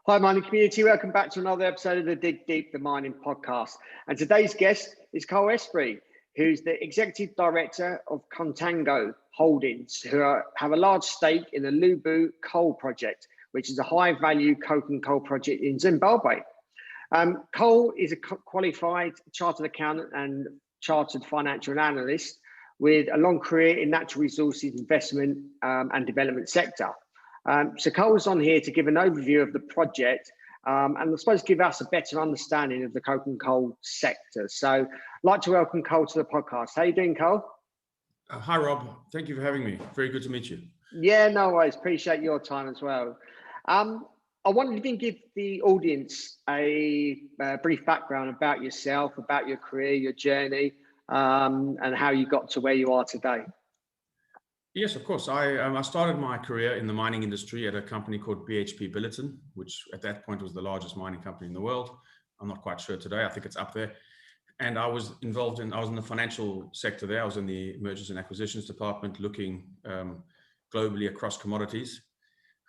Hi, mining community. Welcome back to another episode of the Dig Deep the Mining podcast. And today's guest is Carl Esprey, who's the Executive Director of Contango Holdings, who have a large stake in the Lubu Coal Project, which is a high-value coking coal project in Zimbabwe. Carl is a qualified chartered accountant and chartered financial analyst with a long career in natural resources investment and development sector. So Carl's on here to give an overview of the project and I suppose give us a better understanding of the coking coal sector. So I'd like to welcome Carl to the podcast. How you doing, Carl? Hi, Rob. Thank you for having me. Very good to meet you. Yeah, no worries. Appreciate your time as well. I wondered if you can give the audience a brief background about yourself, about your career, your journey, and how you got to where you are today. Yes, of course. I started my career in the mining industry at a company called BHP Billiton, which at that point was the largest mining company in the world. I'm not quite sure today. I think it's up there. And I was in the financial sector there. I was in the mergers and acquisitions department looking globally across commodities.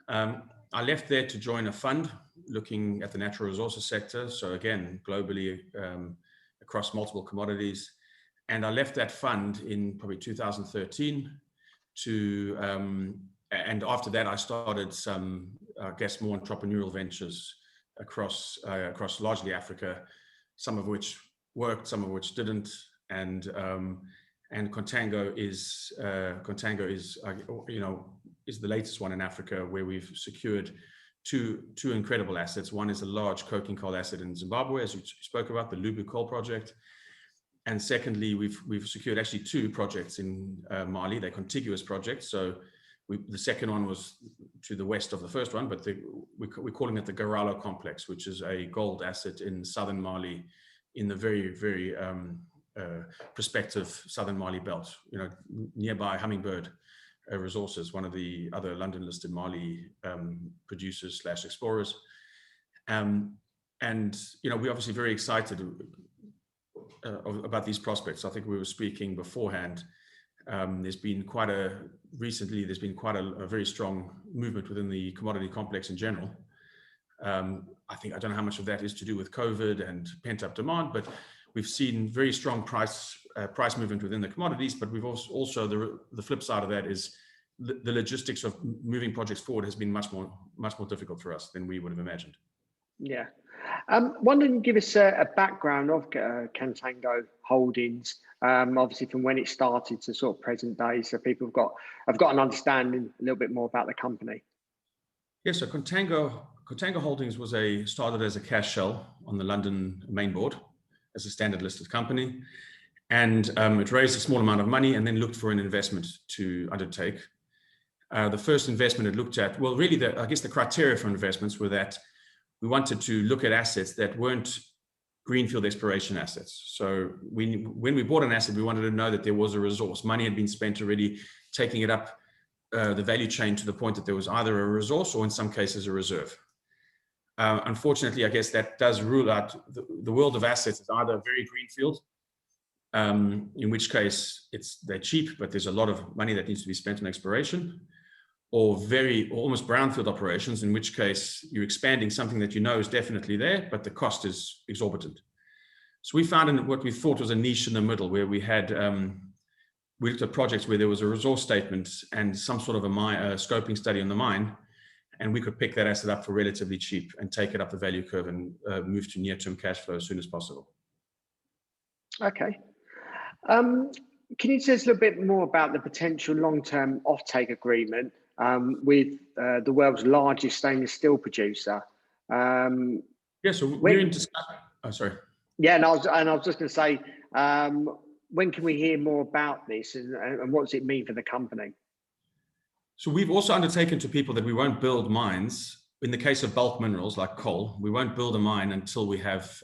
I left there to join a fund looking at the natural resources sector. So again, globally across multiple commodities. And I left that fund in probably 2013 and after that, I started some, I guess, more entrepreneurial ventures across largely Africa, some of which worked, some of which didn't. And Contango is the latest one in Africa, where we've secured two incredible assets. One is a large coking coal asset in Zimbabwe, as you spoke about, the Lubu Coal Project. And secondly, we've secured actually two projects in Mali. They're contiguous projects. So the second one was to the west of the first one, but we're calling it the Garalo complex, which is a gold asset in southern Mali, in the very, very prospective southern Mali belt. You know, nearby Hummingbird Resources, one of the other London-listed Mali producers / explorers. And you know, we're obviously very excited about these prospects. I think we were speaking beforehand. There's been quite a very strong movement within the commodity complex in general. I don't know how much of that is to do with COVID and pent-up demand, but we've seen very strong price movement within the commodities. But we've also the flip side of that is the logistics of moving projects forward has been much more difficult for us than we would have imagined. Yeah. Why don't you give us a background of Contango Holdings, obviously from when it started to sort of present day, so people have got an understanding a little bit more about the company. Yes, so Contango Holdings started as a cash shell on the London main board as a standard listed company, and it raised a small amount of money and then looked for an investment to undertake. The first investment it looked at, well, really, I guess the criteria for investments were that we wanted to look at assets that weren't greenfield exploration assets. So when we bought an asset, we wanted to know that there was a resource. Money had been spent already taking it up the value chain to the point that there was either a resource or in some cases a reserve. Unfortunately, I guess that does rule out the world of assets is either very greenfield, in which case they're cheap, but there's a lot of money that needs to be spent on exploration, or almost brownfield operations, in which case you're expanding something that you know is definitely there, but the cost is exorbitant. So we found what we thought was a niche in the middle, where we looked at projects where there was a resource statement and some sort of a scoping study on the mine, and we could pick that asset up for relatively cheap and take it up the value curve and move to near-term cash flow as soon as possible. Okay. Can you tell us a little bit more about the potential long-term offtake agreement with the world's largest stainless steel producer? Yeah, so we're in discussion. Oh, sorry. Yeah, and I was just going to say, when can we hear more about this, and what does it mean for the company? So we've also undertaken to people that we won't build mines. In the case of bulk minerals like coal, we won't build a mine until we have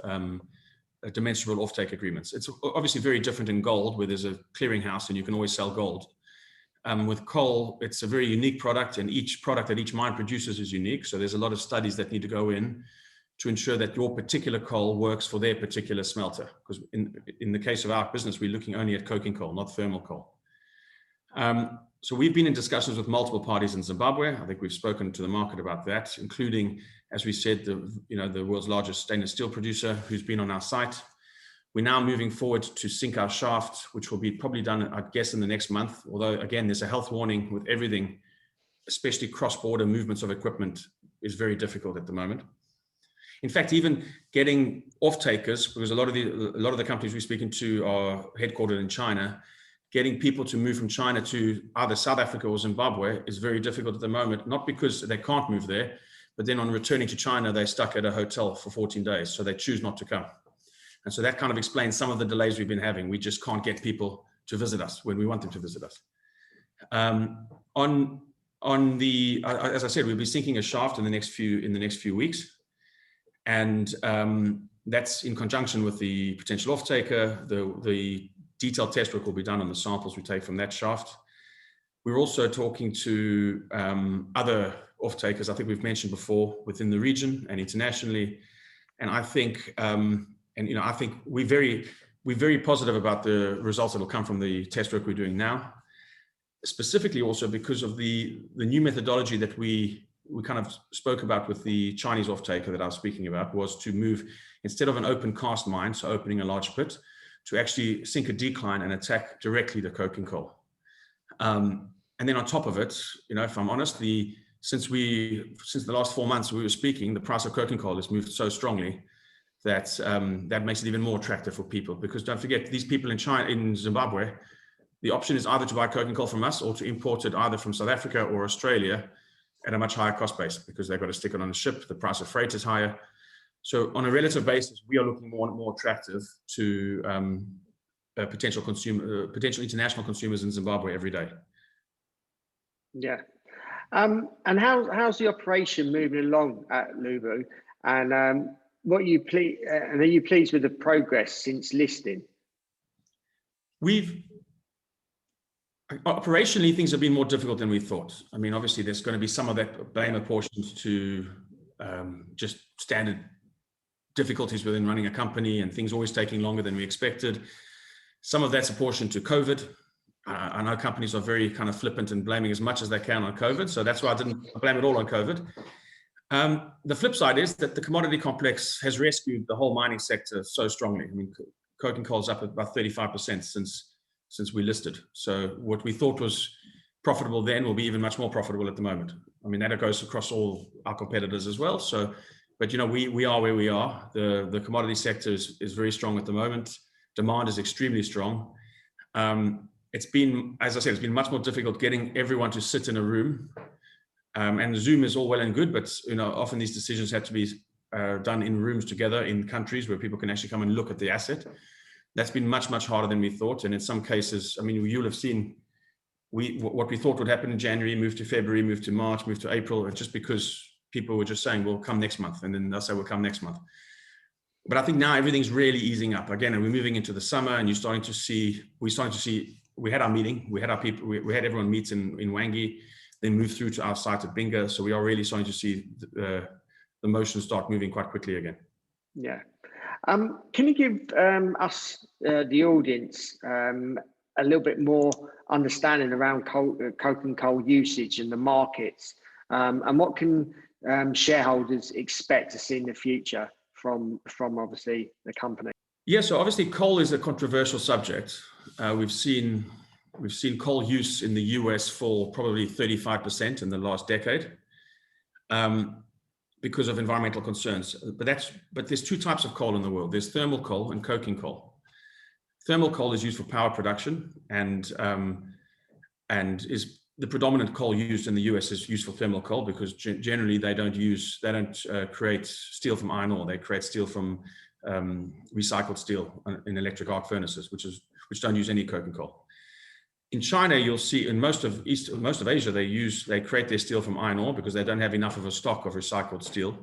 demonstrable offtake agreements. It's obviously very different in gold, where there's a clearinghouse and you can always sell gold. With coal, it's a very unique product, and each product that each mine produces is unique. So there's a lot of studies that need to go in to ensure that your particular coal works for their particular smelter. Because in the case of our business, we're looking only at coking coal, not thermal coal. So we've been in discussions with multiple parties in Zimbabwe. I think we've spoken to the market about that, including, as we said, the world's largest stainless steel producer who's been on our site. We're now moving forward to sink our shaft, which will be probably done, I'd guess, in the next month. Although, again, there's a health warning with everything, especially cross-border movements of equipment is very difficult at the moment. In fact, even getting off-takers, because a lot of the companies we're speaking to are headquartered in China, getting people to move from China to either South Africa or Zimbabwe is very difficult at the moment, not because they can't move there, but then on returning to China, they're stuck at a hotel for 14 days, so they choose not to come. And so that kind of explains some of the delays we've been having. We just can't get people to visit us when we want them to visit us. As I said, we'll be sinking a shaft in the next few weeks. And that's in conjunction with the potential off-taker. The detailed test work will be done on the samples we take from that shaft. We're also talking to other off-takers, I think we've mentioned before, within the region and internationally. And I think, I think we're very positive about the results that will come from the test work we're doing now, specifically also because of the new methodology that we kind of spoke about with the Chinese off-taker that I was speaking about, was to move, instead of an open cast mine, so opening a large pit, to actually sink a decline and attack directly the coking coal. And then on top of it, if I'm honest, since the last 4 months we were speaking, the price of coking coal has moved so strongly that that makes it even more attractive for people. Because don't forget, these people in Zimbabwe, the option is either to buy coking coal from us or to import it either from South Africa or Australia at a much higher cost base, because they've got to stick it on a ship. The price of freight is higher. So on a relative basis, we are looking more and more attractive to potential international consumers in Zimbabwe every day. Yeah. And how's the operation moving along at Lubu? And are you pleased with the progress since listing? Operationally, things have been more difficult than we thought. I mean, obviously, there's going to be some of that blame apportioned to just standard difficulties within running a company and things always taking longer than we expected. Some of that's apportioned to COVID. I know companies are very kind of flippant and blaming as much as they can on COVID. So that's why I didn't blame it all on COVID. The flip side is that the commodity complex has rescued the whole mining sector so strongly. I mean, coking coal's up about 35% since we listed. So what we thought was profitable then will be even much more profitable at the moment. I mean, that goes across all our competitors as well. So, but we are where we are. The commodity sector is very strong at the moment. Demand is extremely strong. It's been, as I said, it's been much more difficult getting everyone to sit in a room. And Zoom is all well and good, but often these decisions have to be done in rooms together in countries where people can actually come and look at the asset. That's been much, much harder than we thought. And in some cases, I mean, you'll have seen what we thought would happen in January, moved to February, moved to March, moved to April, just because people were just saying, well, come next month. And then they'll say, we'll come next month. But I think now everything's really easing up again, and we're moving into the summer, and we're starting to see, we had our meeting, we had our people, we had everyone meet in Wangi, then move through to our site at Binga. So we are really starting to see the motion start moving quite quickly again. Yeah. Can you give us, the audience, a little bit more understanding around coking coal usage in the markets, and what can shareholders expect to see in the future from obviously the company? Yeah, so obviously coal is a controversial subject. We've seen coal use in the US fall probably 35% in the last decade. Because of environmental concerns. But there's two types of coal in the world. There's thermal coal and coking coal. Thermal coal is used for power production, and is the predominant coal used in the US is used for thermal coal, because generally they don't create steel from iron ore. They create steel from recycled steel in electric arc furnaces, which don't use any coking coal. In China, you'll see in most of Asia, they create their steel from iron ore because they don't have enough of a stock of recycled steel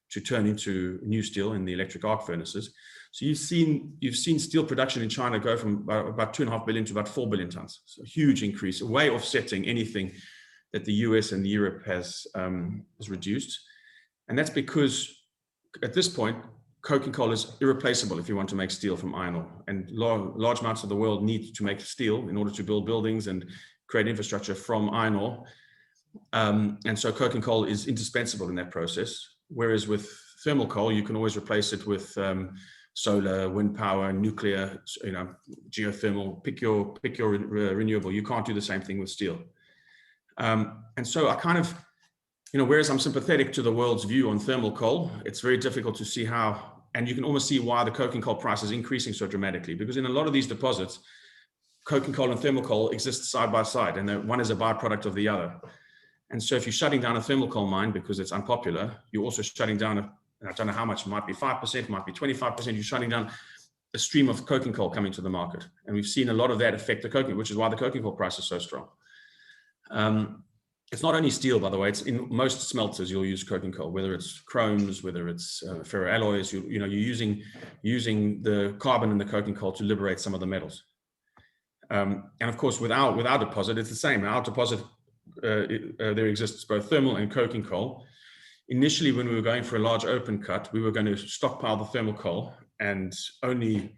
to turn into new steel in the electric arc furnaces. So you've seen steel production in China go from about 2.5 billion to about 4 billion tons. So a huge increase, way offsetting anything that the US and Europe has reduced. And that's because at this point, coking coal is irreplaceable if you want to make steel from iron ore, and large amounts of the world need to make steel in order to build buildings and create infrastructure from iron ore. And so coking coal is indispensable in that process. Whereas with thermal coal, you can always replace it with solar, wind power, nuclear, geothermal, pick your renewable. You can't do the same thing with steel. And so I kind of, whereas I'm sympathetic to the world's view on thermal coal, it's very difficult to see how, and you can almost see why the coking coal price is increasing so dramatically, because in a lot of these deposits, coking coal and thermal coal exist side by side, and one is a byproduct of the other. And so if you're shutting down a thermal coal mine because it's unpopular, you're also shutting down I don't know how much, it might be 5%, might be 25%, you're shutting down a stream of coking coal coming to the market. And we've seen a lot of that affect the coking, which is why the coking coal price is so strong. It's not only steel, by the way, it's in most smelters, you'll use coking coal, whether it's chromes, whether it's ferroalloys, you're using the carbon in the coking coal to liberate some of the metals. And of course, with our deposit, it's the same. Our deposit, there exists both thermal and coking coal. Initially, when we were going for a large open cut, we were going to stockpile the thermal coal and only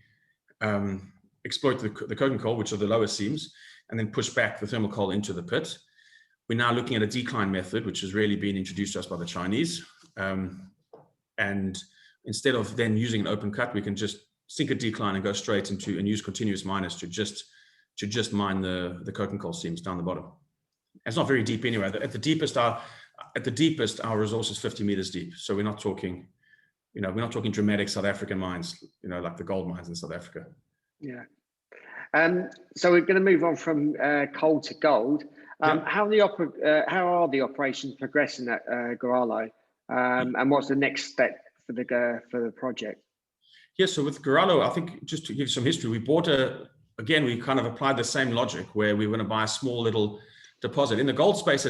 exploit the coking coal, which are the lower seams, and then push back the thermal coal into the pit. We're now looking at a decline method, which has really been introduced to us by the Chinese. And instead of then using an open cut, we can just sink a decline and go straight into and use continuous miners to just mine the coking coal seams down the bottom. It's not very deep anyway. At the deepest, our resource is 50 meters deep. So we're not talking, we're not talking dramatic South African mines, like the gold mines in South Africa. Yeah. So we're going to move on from coal to gold. How are the operations progressing at Garalo? And what's the next step for the project? Yeah, so with Garalo, I think just to give you some history, we bought we kind of applied the same logic where we were going to buy a small little deposit. In the gold space,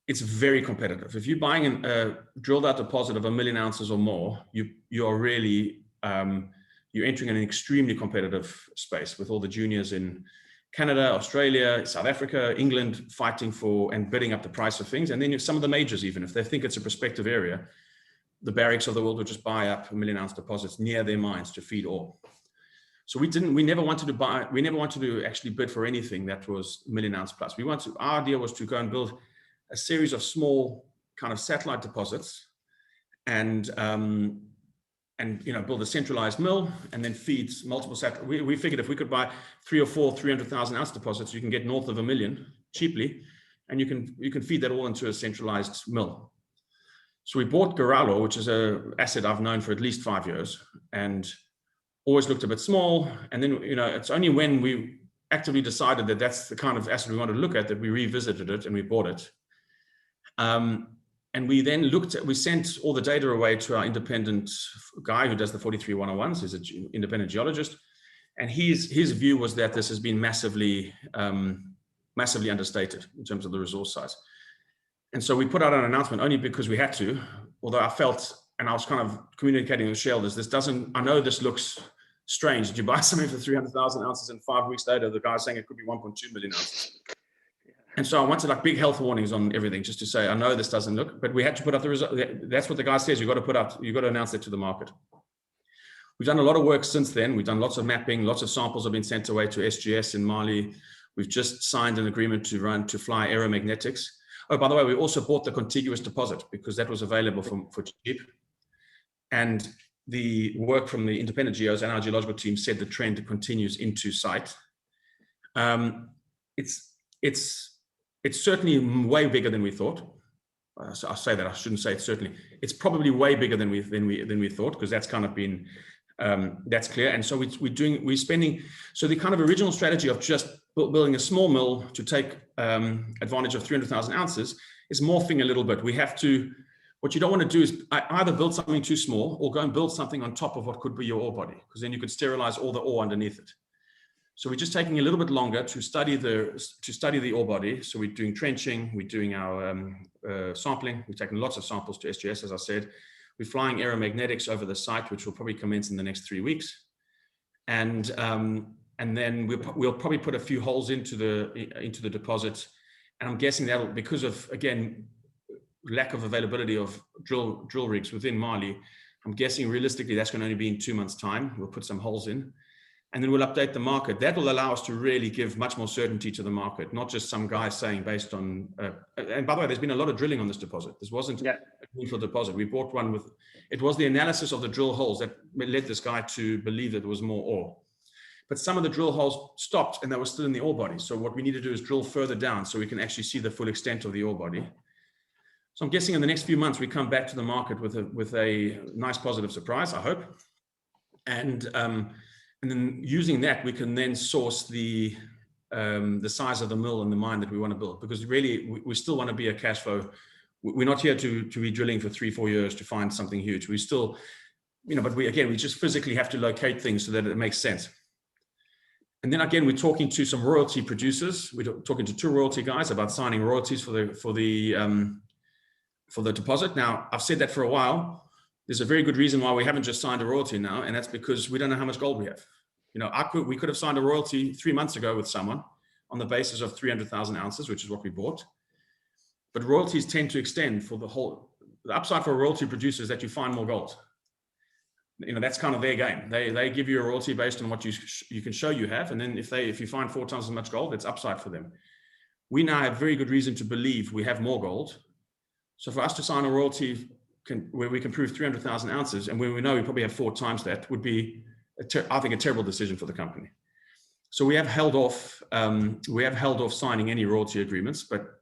it's very competitive. If you're buying a drilled out deposit of 1 million ounces or more, you are really, you're entering an extremely competitive space with all the juniors in Canada, Australia, South Africa, England fighting for and bidding up the price of things. And then some of the majors, even if they think it's a prospective area, the Barricks of the world will just buy up 1 million ounce deposits near their mines to feed ore. So we never wanted to actually bid for anything that was 1 million ounce plus. Our idea was to go and build a series of small kind of satellite deposits and build a centralized mill and then feed multiple satellites. We figured if we could buy 3 or 4 300,000 ounce deposits, you can get north of 1 million cheaply, and you can feed that all into a centralized mill. So we bought Garalo, which is an asset I've known for at least 5 years and always looked a bit small. And then, it's only when we actively decided that that's the kind of asset we wanted to look at that we revisited it and we bought it. And we then we sent all the data away to our independent guy who does the 43-101s. He's an independent geologist. And his view was that this has been massively understated in terms of the resource size. And so we put out an announcement only because we had to, although I felt, and I was kind of communicating with shareholders, I know this looks strange. Did you buy something for 300,000 ounces and 5 weeks later, the guy's saying it could be 1.2 million ounces. And so I wanted big health warnings on everything, just to say, I know this doesn't look, but we had to put up the result. That's what the guy says. You've got to announce it to the market. We've done a lot of work since then. We've done lots of mapping, lots of samples have been sent away to SGS in Mali. We've just signed an agreement to fly aeromagnetics. Oh, by the way, we also bought the contiguous deposit because that was available for cheap. And the work from the independent geos and our geological team said the trend continues into site. It's certainly way bigger than we thought. So I'll say that. I shouldn't say it's certainly. It's probably way bigger than we thought, because that's kind of been that's clear. And so we're spending. So the kind of original strategy of just building a small mill to take advantage of 300,000 ounces is morphing a little bit. We have to. What you don't want to do is either build something too small or go and build something on top of what could be your ore body, because then you could sterilize all the ore underneath it. So we're just taking a little bit longer to study the ore body. So we're doing trenching, we're doing our sampling. We're taking lots of samples to SGS, as I said. We're flying aeromagnetics over the site, which will probably commence in the next 3 weeks. And then we'll probably put a few holes into the deposit. And I'm guessing that'll, because of, again, lack of availability of drill rigs within Mali, I'm guessing realistically that's going to only be in 2 months' time. We'll put some holes in. and then we'll update the market. That will allow us to really give much more certainty to the market, not just some guy saying based on, and by the way, there's been a lot of drilling on this deposit. This wasn't a greenfield deposit. We bought one with, it was the analysis of the drill holes that led this guy to believe that there was more ore. But some of the drill holes stopped and they were still in the ore body. So what we need to do is drill further down so we can actually see the full extent of the ore body. So I'm guessing in the next few months, we come back to the market with a nice positive surprise, I hope. And then using that, we can then source the size of the mill and the mine that we want to build, because really we still want to be a cash flow. We're not here to be drilling for 3-4 years to find something huge. We still, but we just physically have to locate things so that it makes sense. And then again, we're talking to some royalty producers. We're talking to 2 royalty guys about signing royalties for the deposit. Now, I've said that for a while. There's a very good reason why we haven't just signed a royalty now, and that's because we don't know how much gold we have. We could have signed a royalty 3 months ago with someone on the basis of 300,000 ounces, which is what we bought. But royalties tend to extend for the upside for a royalty producer is that you find more gold. That's kind of their game. They give you a royalty based on what you can show you have, and then if you find 4 times as much gold, it's upside for them. We now have very good reason to believe we have more gold. So for us to sign a royalty where we can prove 300,000 ounces, and where we know we probably have 4 times that, would be, I think, a terrible decision for the company. So we have held off. Signing any royalty agreements, but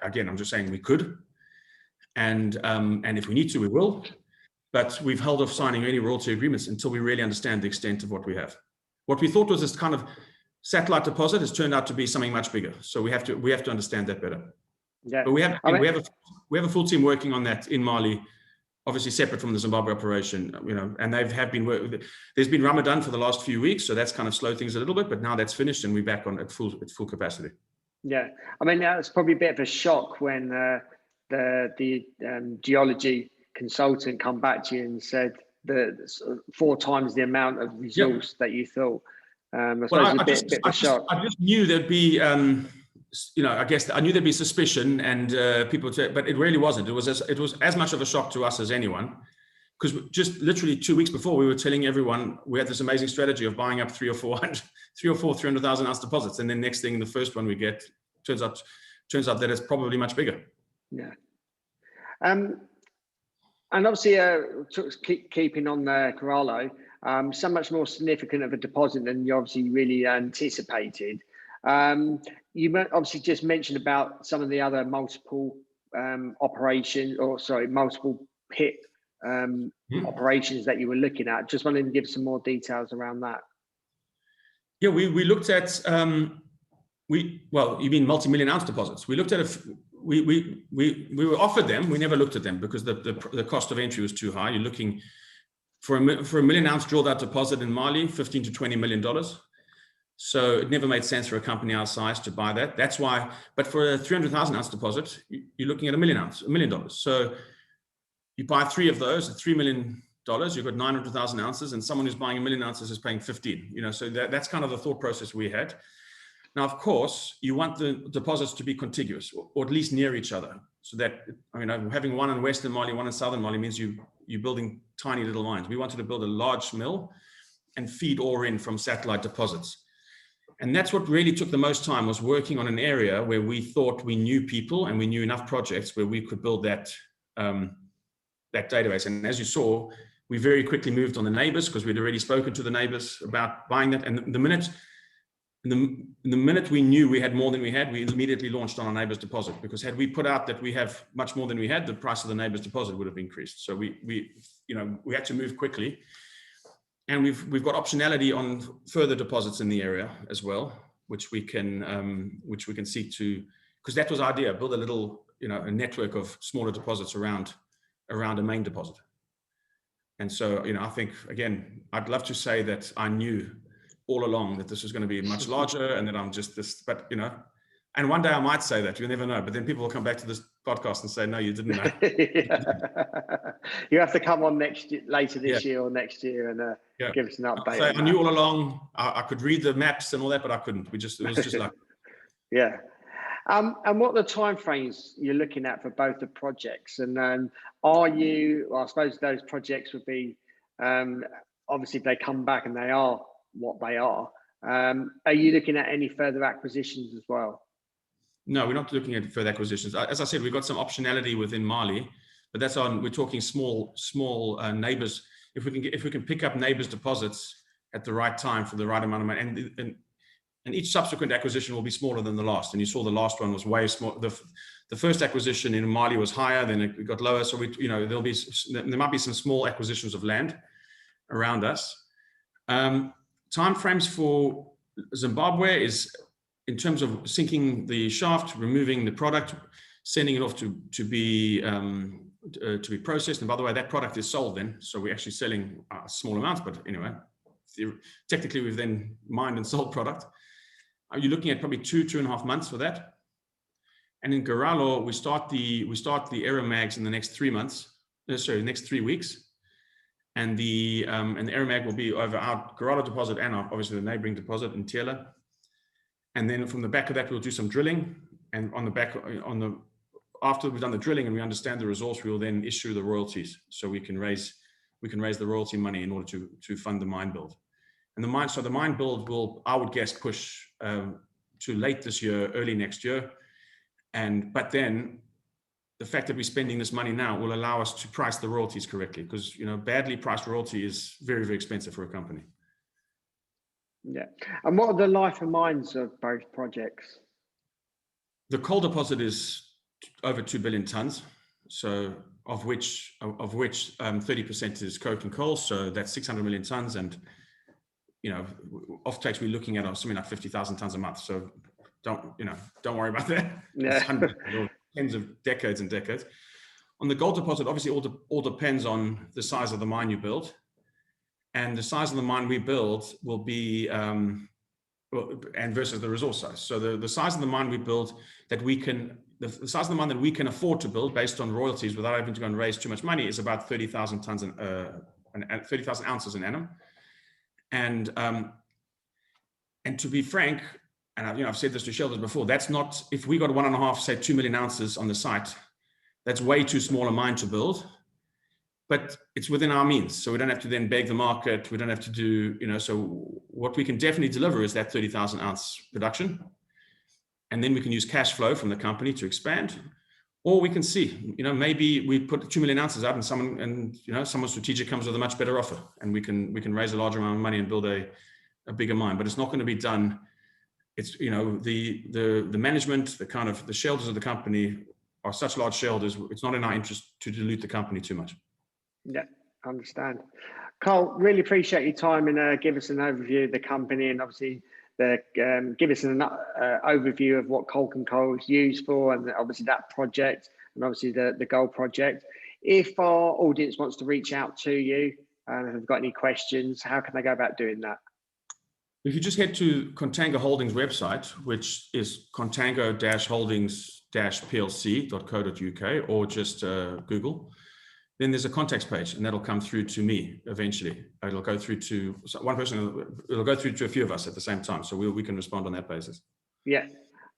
again, I'm just saying we could, and if we need to, we will. But we've held off signing any royalty agreements until we really understand the extent of what we have. What we thought was this kind of satellite deposit has turned out to be something much bigger. So we have to understand that better. Yeah. But we have a full team working on that in Mali, obviously separate from the Zimbabwe operation, and there's been Ramadan for the last few weeks, so that's kind of slowed things a little bit, but now that's finished and we're back on at full capacity. Yeah, I mean, that's probably a bit of a shock when the geology consultant come back to you and said that 4 times the amount of resource that you thought. I suppose a shock. I just knew there'd be. I guess I knew there'd be suspicion and people, but it really wasn't. It was as much of a shock to us as anyone, because just literally 2 weeks before we were telling everyone we had this amazing strategy of buying up 300,000 ounce deposits, and then next thing, the first one we get turns out that it's probably much bigger. Yeah. And obviously, keeping on the Garalo, so much more significant of a deposit than you obviously really anticipated. You obviously just mentioned about some of the other multiple pit operations that you were looking at. Just wanted to give some more details around that. Yeah, we looked at you mean multi-million ounce deposits. We looked at we were offered them. We never looked at them because the cost of entry was too high. You're looking for a million ounce drilled out deposit in Mali, $15 to $20 million. So it never made sense for a company our size to buy that. That's why, but for a 300,000 ounce deposit, you're looking at $1 million. So you buy 3 of those at $3 million, you've got 900,000 ounces, and someone who's buying 1 million ounces is paying 15, so that's kind of the thought process we had. Now, of course, you want the deposits to be contiguous or at least near each other. So that, having one in Western Mali, one in Southern Mali means you're building tiny little mines. We wanted to build a large mill and feed ore in from satellite deposits. And that's what really took the most time, was working on an area where we thought we knew people and we knew enough projects where we could build that database. And as you saw, we very quickly moved on the neighbors because we'd already spoken to the neighbors about buying that. And the minute we knew we had more than we had, we immediately launched on our neighbors deposit, because had we put out that we have much more than we had, the price of the neighbors deposit would have increased. So we had to move quickly. And we've got optionality on further deposits in the area as well, which we can seek to, because that was our idea, build a little, a network of smaller deposits around a main deposit. And so, I think, again, I'd love to say that I knew all along that this was going to be much larger and that I'm just this, but, and one day I might say that, you never know, but then people will come back to this podcast and say, no, you didn't know. You have to come on later this year or next year and give us an update. So I knew all along. I could read the maps and all that, but I couldn't. It was just like. Yeah. And what are the timeframes you're looking at for both the projects? And I suppose those projects would be, obviously if they come back and they are what they are. Are you looking at any further acquisitions as well? No, we're not looking at further acquisitions. As I said, we've got some optionality within Mali, but that's we're talking small neighbors. If we can pick up neighbors' deposits at the right time for the right amount of money, and each subsequent acquisition will be smaller than the last. And you saw the last one was way small. The first acquisition in Mali was higher, then it got lower. So there might be some small acquisitions of land around us. Timeframes for Zimbabwe is in terms of sinking the shaft, removing the product, sending it off to be processed. And by the way, that product is sold then. So we're actually selling small amounts, but anyway, technically we've then mined and sold product. You're looking at probably 2.5 months for that. And in Garalo, we start the aeromags in the next 3 months. Next 3 weeks. And the aeromag will be over our Garalo deposit and obviously the neighboring deposit in Tiela. And then from the back of that, we'll do some drilling. And after we've done the drilling and we understand the resource, we will then issue the royalties. So we can raise the royalty money in order to fund the mine build. And the mine build will, I would guess, push to late this year, early next year. But then the fact that we're spending this money now will allow us to price the royalties correctly, because badly priced royalty is very, very expensive for a company. Yeah. And what are the life of mines of both projects? The coal deposit is over 2 billion tons. So of which 30% is coke and coal. So that's 600 million tons. And offtakes we're looking at are something like 50,000 tons a month. So don't worry about that. Yeah. It's hundreds, tens of decades and decades. On the gold deposit, obviously all depends on the size of the mine you build. And the size of the mine we build will be, and versus the resource size. So the size of the mine we build the size of the mine that we can afford to build based on royalties without having to go and raise too much money is about 30,000 tons and 30,000 ounces an annum. And to be frank, and I've said this to shareholders before, that's not, if we got 1.5, say 2 million ounces on the site, that's way too small a mine to build, but it's within our means. So we don't have to then beg the market. We don't have to do, so what we can definitely deliver is that 30,000 ounce production. And then we can use cash flow from the company to expand, or we can see, maybe we put 2 million ounces out and someone strategic comes with a much better offer, and we can raise a larger amount of money and build a bigger mine. But it's not going to be done. It's, the management, the shareholders of the company are such large shareholders. It's not in our interest to dilute the company too much. Yeah, I understand. Carl, really appreciate your time and give us an overview of the company, and obviously give us an overview of what Coal is used for, and obviously that project, and obviously the gold project. If our audience wants to reach out to you and have got any questions, how can they go about doing that? If you just head to Contango Holdings website, which is contango-holdings-plc.co.uk, or just Google, then there's a contacts page, and that'll come through to me eventually. It'll go through to one person, it'll go through to a few of us at the same time. So we can respond on that basis. Yeah.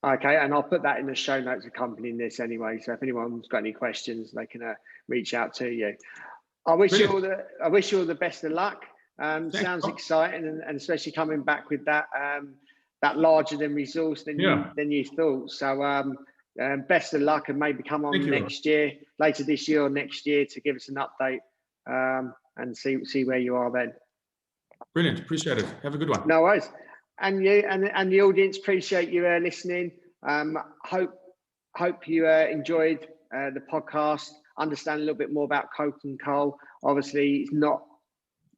Okay. And I'll put that in the show notes accompanying this anyway. So if anyone's got any questions, they can reach out to you. I wish you all the best of luck. Sounds exciting, and especially coming back with that larger than resource than you thought. So best of luck, and maybe come on next year, later this year or next year, to give us an update and see where you are then. Brilliant, appreciate it. Have a good one. No worries. And you and the audience, appreciate you listening. Hope you enjoyed the podcast. Understand a little bit more about coke and coal. Obviously,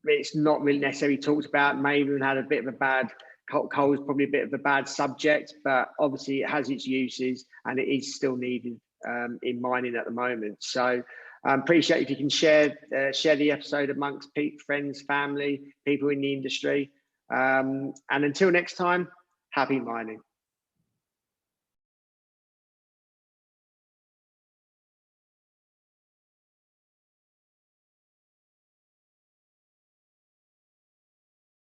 it's not really necessarily talked about. Maybe even had a bit of a bad. Coal is probably a bit of a bad subject, but obviously it has its uses and it is still needed in mining at the moment. So appreciate if you can share the episode amongst friends, family, people in the industry. And until next time, happy mining.